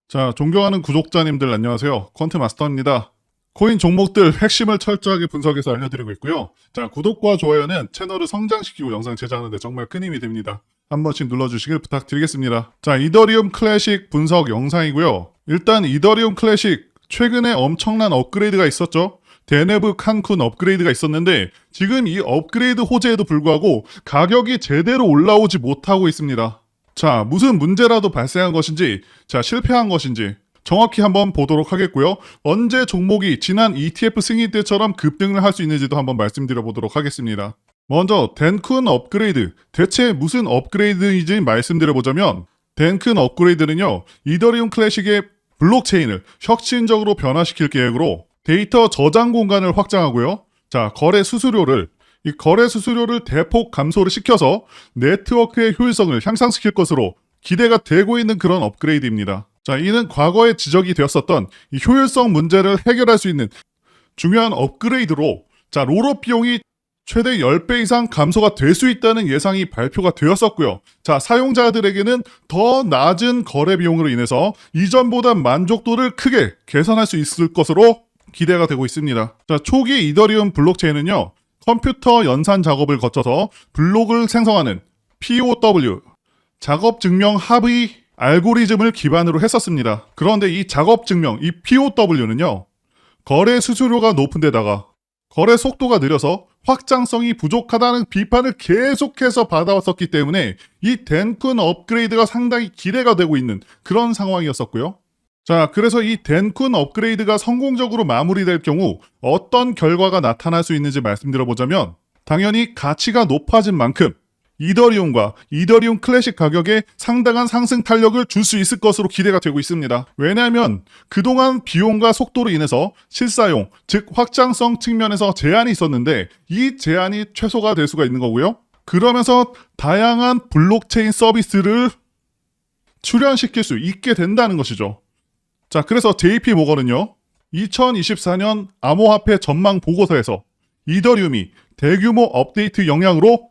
자, 존경하는 구독자님들 안녕하세요. 퀀트 마스터입니다. 코인 종목들 핵심을 철저하게 분석해서 알려드리고 있고요. 자, 구독과 좋아요는 채널을 성장시키고 영상 제작하는 데 정말 큰 힘이 됩니다. 한 번씩 눌러주시길 부탁드리겠습니다. 자, 이더리움 클래식 분석 영상이고요. 일단 이더리움 클래식 최근에 엄청난 업그레이드가 있었죠. 데네브 칸쿤 업그레이드가 있었는데 지금 이 업그레이드 호재에도 불구하고 가격이 제대로 올라오지 못하고 있습니다. 자, 무슨 문제라도 발생한 것인지, 자, 실패한 것인지 정확히 한번 보도록 하겠고요. 언제 종목이 지난 ETF 승인 때처럼 급등을 할 수 있는지도 한번 말씀드려 보도록 하겠습니다. 먼저 덴쿤 업그레이드, 대체 무슨 업그레이드인지 말씀드려 보자면 덴쿤 업그레이드는요, 이더리움 클래식의 블록체인을 혁신적으로 변화시킬 계획으로 데이터 저장 공간을 확장하고요. 자, 이 거래 수수료를 대폭 감소를 시켜서 네트워크의 효율성을 향상시킬 것으로 기대가 되고 있는 그런 업그레이드입니다. 자, 이는 과거에 지적이 되었었던 이 효율성 문제를 해결할 수 있는 중요한 업그레이드로, 자, 롤업 비용이 최대 10배 이상 감소가 될 수 있다는 예상이 발표가 되었었고요. 자, 사용자들에게는 더 낮은 거래 비용으로 인해서 이전보다 만족도를 크게 개선할 수 있을 것으로 기대가 되고 있습니다. 자, 초기 이더리움 블록체인은요, 컴퓨터 연산 작업을 거쳐서 블록을 생성하는 POW, 작업 증명 합의 알고리즘을 기반으로 했었습니다. 그런데 이 작업 증명, 이 POW는요, 거래 수수료가 높은 데다가 거래 속도가 느려서 확장성이 부족하다는 비판을 계속해서 받아왔었기 때문에 이 덴쿤 업그레이드가 상당히 기대가 되고 있는 그런 상황이었었고요. 자, 그래서 이 덴쿤 업그레이드가 성공적으로 마무리될 경우 어떤 결과가 나타날 수 있는지 말씀드려보자면, 당연히 가치가 높아진 만큼 이더리움과 이더리움 클래식 가격에 상당한 상승 탄력을 줄 수 있을 것으로 기대가 되고 있습니다. 왜냐하면 그동안 비용과 속도로 인해서 실사용, 즉 확장성 측면에서 제한이 있었는데 이 제한이 최소가 될 수가 있는 거고요. 그러면서 다양한 블록체인 서비스를 출현시킬 수 있게 된다는 것이죠. 자, 그래서 JP 모건은요, 2024년 암호화폐 전망 보고서에서 이더리움이 대규모 업데이트 영향으로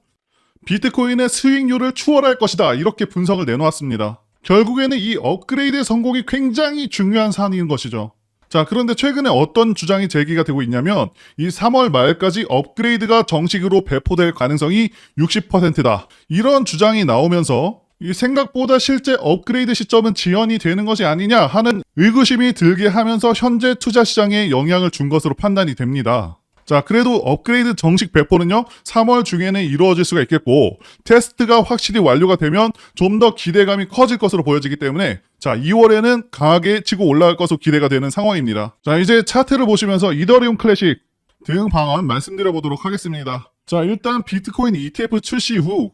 비트코인의 수익률을 추월할 것이다, 이렇게 분석을 내놓았습니다. 결국에는 이 업그레이드의 성공이 굉장히 중요한 사안인 것이죠. 자, 그런데 최근에 어떤 주장이 제기가 되고 있냐면 이 3월 말까지 업그레이드가 정식으로 배포될 가능성이 60%다. 이런 주장이 나오면서 이 생각보다 실제 업그레이드 시점은 지연이 되는 것이 아니냐 하는 의구심이 들게 하면서 현재 투자 시장에 영향을 준 것으로 판단이 됩니다. 자, 그래도 업그레이드 정식 배포는요, 3월 중에는 이루어질 수가 있겠고, 테스트가 확실히 완료가 되면 좀 더 기대감이 커질 것으로 보여지기 때문에, 자, 2월에는 강하게 치고 올라갈 것으로 기대가 되는 상황입니다. 자, 이제 차트를 보시면서 이더리움 클래식 대응 방안 말씀드려 보도록 하겠습니다. 자, 일단 비트코인 ETF 출시 후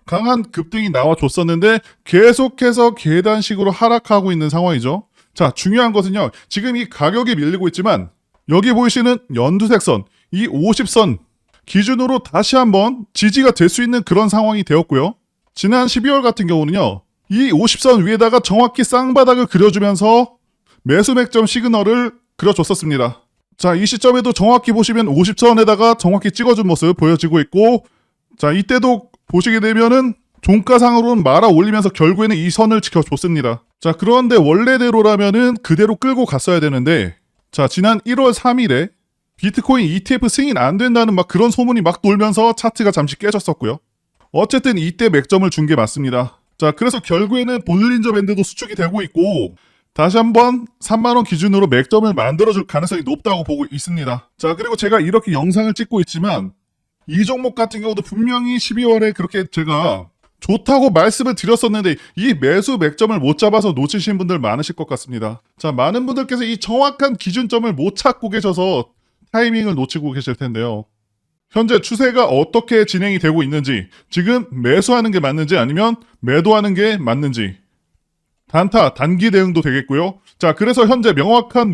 강한 급등이 나와줬었는데 계속해서 계단식으로 하락하고 있는 상황이죠. 자, 중요한 것은요, 지금 이 가격이 밀리고 있지만 여기 보이시는 연두색 선, 이 50선 기준으로 다시 한번 지지가 될 수 있는 그런 상황이 되었고요. 지난 12월 같은 경우는요, 이 50선 위에다가 정확히 쌍바닥을 그려주면서 매수 맥점 시그널을 그려줬었습니다. 자, 이 시점에도 정확히 보시면 50선에다가 정확히 찍어준 모습 보여지고 있고, 자, 이때도 보시게 되면은 종가상으로는 말아 올리면서 결국에는 이 선을 지켜줬습니다. 자, 그런데 원래대로라면은 그대로 끌고 갔어야 되는데, 자, 지난 1월 3일에 비트코인 ETF 승인 안 된다는 막 그런 소문이 막 돌면서 차트가 잠시 깨졌었고요. 어쨌든 이때 맥점을 준 게 맞습니다. 자, 그래서 결국에는 볼린저 밴드도 수축이 되고 있고, 다시 한번 3만원 기준으로 맥점을 만들어줄 가능성이 높다고 보고 있습니다. 자, 그리고 제가 이렇게 영상을 찍고 있지만 이 종목 같은 경우도 분명히 12월에 그렇게 제가 좋다고 말씀을 드렸었는데 이 매수 맥점을 못 잡아서 놓치신 분들 많으실 것 같습니다. 자, 많은 분들께서 이 정확한 기준점을 못 찾고 계셔서 타이밍을 놓치고 계실 텐데요. 현재 추세가 어떻게 진행이 되고 있는지, 지금 매수하는 게 맞는지 아니면 매도하는 게 맞는지, 단기 대응도 되겠고요. 자, 그래서 현재 명확한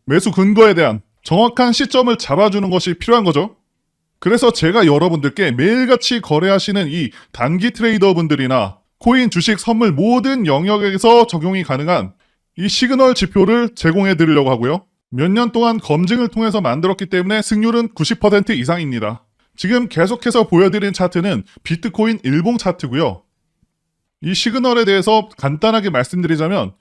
매수 근거에 대한 정확한 시점을 잡아주는 것이 필요한 거죠. 그래서 제가 여러분들께 매일같이 거래하시는 이 단기 트레이더 분들이나 코인, 주식, 선물 모든 영역에서 적용이 가능한 이 시그널 지표를 제공해 드리려고 하고요. 몇 년 동안 검증을 통해서 만들었기 때문에 승률은 90% 이상입니다. 지금 계속해서 보여드린 차트는 비트코인 일봉 차트고요. 이 시그널에 대해서 간단하게 말씀드리자면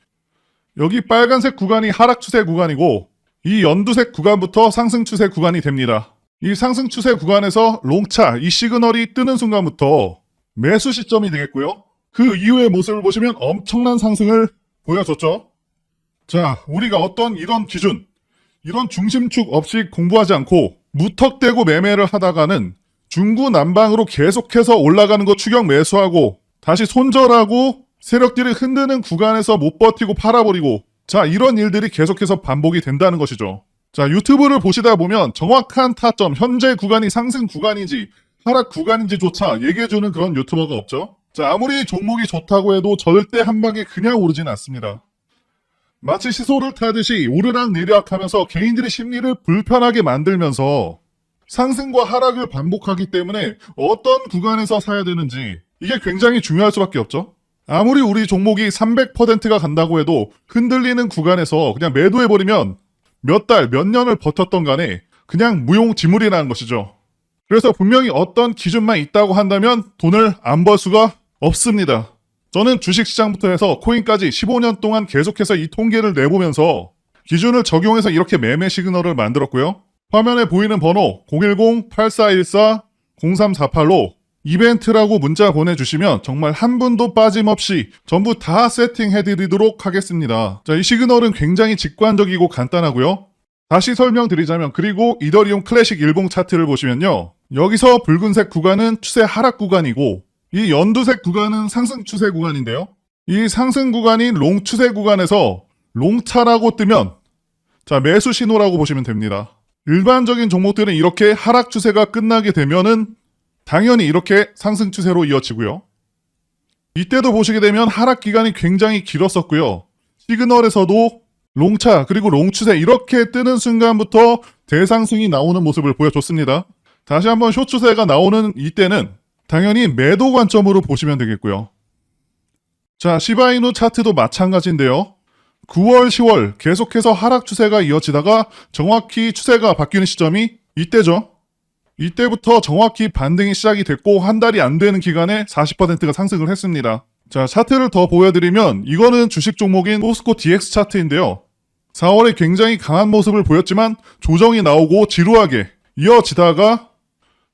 여기 빨간색 구간이 하락 추세 구간이고 이 연두색 구간부터 상승 추세 구간이 됩니다. 이 상승 추세 구간에서 롱차 이 시그널이 뜨는 순간부터 매수 시점이 되겠고요. 그 이후의 모습을 보시면 엄청난 상승을 보여줬죠. 자, 우리가 어떤 이런 기준, 이런 중심축 없이 공부하지 않고 무턱대고 매매를 하다가는 중구난방으로 계속해서 올라가는 거 추격 매수하고 다시 손절하고 세력들이 흔드는 구간에서 못 버티고 팔아버리고, 자, 이런 일들이 계속해서 반복이 된다는 것이죠. 자, 유튜브를 보시다 보면 정확한 타점, 현재 구간이 상승 구간인지 하락 구간인지조차 얘기해주는 그런 유튜버가 없죠. 자, 아무리 종목이 좋다고 해도 절대 한 방에 그냥 오르진 않습니다. 마치 시소를 타듯이 오르락 내리락 하면서 개인들의 심리를 불편하게 만들면서 상승과 하락을 반복하기 때문에 어떤 구간에서 사야 되는지 이게 굉장히 중요할 수밖에 없죠. 아무리 우리 종목이 300%가 간다고 해도 흔들리는 구간에서 그냥 매도해버리면 몇 달, 몇 년을 버텼던 간에 그냥 무용지물이라는 것이죠. 그래서 분명히 어떤 기준만 있다고 한다면 돈을 안 벌 수가 없습니다. 저는 주식시장부터 해서 코인까지 15년 동안 계속해서 이 통계를 내보면서 기준을 적용해서 이렇게 매매 시그널을 만들었고요. 화면에 보이는 번호 010-8414-0348로 이벤트라고 문자 보내주시면 정말 한 분도 빠짐없이 전부 다 세팅해드리도록 하겠습니다. 자, 이 시그널은 굉장히 직관적이고 간단하고요. 다시 설명드리자면, 그리고 이더리움 클래식 일봉 차트를 보시면요. 여기서 붉은색 구간은 추세 하락 구간이고 이 연두색 구간은 상승 추세 구간인데요. 이 상승 구간인 롱 추세 구간에서 롱차라고 뜨면 자, 매수 신호라고 보시면 됩니다. 일반적인 종목들은 이렇게 하락 추세가 끝나게 되면은 당연히 이렇게 상승 추세로 이어지고요. 이때도 보시게 되면 하락 기간이 굉장히 길었었고요. 시그널에서도 롱차 그리고 롱추세 이렇게 뜨는 순간부터 대상승이 나오는 모습을 보여줬습니다. 다시 한번 숏추세가 나오는 이때는 당연히 매도 관점으로 보시면 되겠고요. 자, 시바이누 차트도 마찬가지인데요. 9월, 10월 계속해서 하락 추세가 이어지다가 정확히 추세가 바뀌는 시점이 이때죠. 이때부터 정확히 반등이 시작이 됐고 한 달이 안 되는 기간에 40%가 상승을 했습니다. 자, 차트를 더 보여드리면 이거는 주식 종목인 포스코 DX 차트인데요. 4월에 굉장히 강한 모습을 보였지만 조정이 나오고 지루하게 이어지다가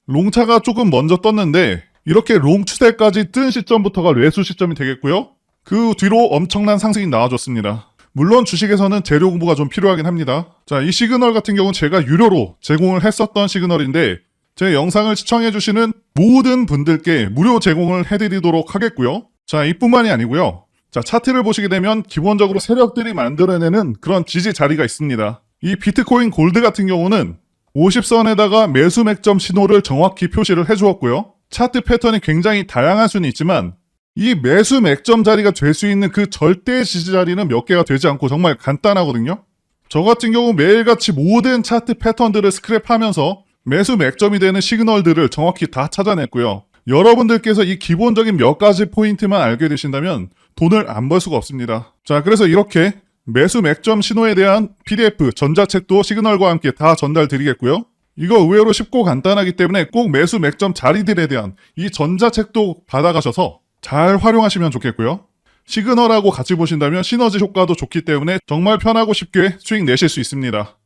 롱차가 조금 먼저 떴는데 이렇게 롱 추세까지 뜬 시점부터가 매수 시점이 되겠고요. 그 뒤로 엄청난 상승이 나와줬습니다. 물론 주식에서는 재료 공부가 좀 필요하긴 합니다. 자, 이 시그널 같은 경우는 제가 유료로 제공을 했었던 시그널인데 제 영상을 시청해주시는 모든 분들께 무료 제공을 해드리도록 하겠고요. 자, 이뿐만이 아니고요. 자, 차트를 보시게 되면 기본적으로 세력들이 만들어내는 그런 지지 자리가 있습니다. 이 비트코인 골드 같은 경우는 50선에다가 매수 맥점 신호를 정확히 표시를 해주었고요. 차트 패턴이 굉장히 다양할 수는 있지만 이 매수 맥점 자리가 될 수 있는 그 절대 지지 자리는 몇 개가 되지 않고 정말 간단하거든요. 저 같은 경우 매일같이 모든 차트 패턴들을 스크랩하면서 매수 맥점이 되는 시그널들을 정확히 다 찾아냈고요. 여러분들께서 이 기본적인 몇 가지 포인트만 알게 되신다면 돈을 안 벌 수가 없습니다. 자, 그래서 이렇게 매수 맥점 신호에 대한 PDF, 전자책도 시그널과 함께 다 전달드리겠고요. 이거 의외로 쉽고 간단하기 때문에 꼭 매수 맥점 자리들에 대한 이 전자책도 받아가셔서 잘 활용하시면 좋겠고요. 시그널하고 같이 보신다면 시너지 효과도 좋기 때문에 정말 편하고 쉽게 수익 내실 수 있습니다.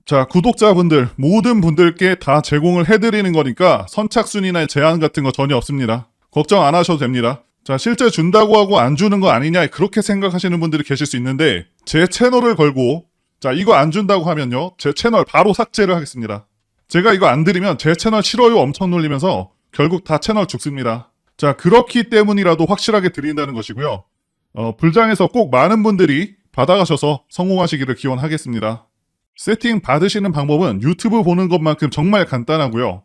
자, 구독자분들 모든 분들께 다 제공을 해드리는 거니까 선착순이나 제한 같은 거 전혀 없습니다. 걱정 안 하셔도 됩니다. 자, 실제 준다고 하고 안 주는 거 아니냐 그렇게 생각하시는 분들이 계실 수 있는데 제 채널을 걸고 자, 이거 안 준다고 하면요 제 채널 바로 삭제를 하겠습니다. 제가 이거 안 드리면 제 채널 싫어요 엄청 놀리면서 결국 다 채널 죽습니다. 자, 그렇기 때문이라도 확실하게 드린다는 것이고요. 불장에서 꼭 많은 분들이 받아가셔서 성공하시기를 기원하겠습니다. 세팅 받으시는 방법은 유튜브 보는 것만큼 정말 간단하고요.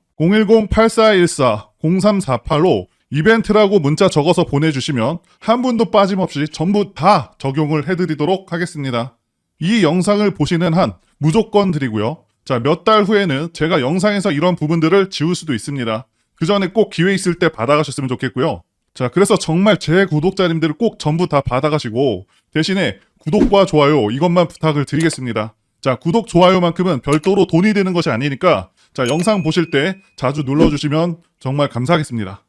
010-8414-0348로 이벤트라고 문자 적어서 보내주시면 한 분도 빠짐없이 전부 다 적용을 해드리도록 하겠습니다. 이 영상을 보시는 한 무조건 드리고요. 자, 몇 달 후에는 제가 영상에서 이런 부분들을 지울 수도 있습니다. 그 전에 꼭 기회 있을 때 받아가셨으면 좋겠고요. 자, 그래서 정말 제 구독자님들을 꼭 전부 다 받아가시고 대신에 구독과 좋아요 이것만 부탁을 드리겠습니다. 자, 구독, 좋아요만큼은 별도로 돈이 되는 것이 아니니까 자, 영상 보실 때 자주 눌러주시면 정말 감사하겠습니다.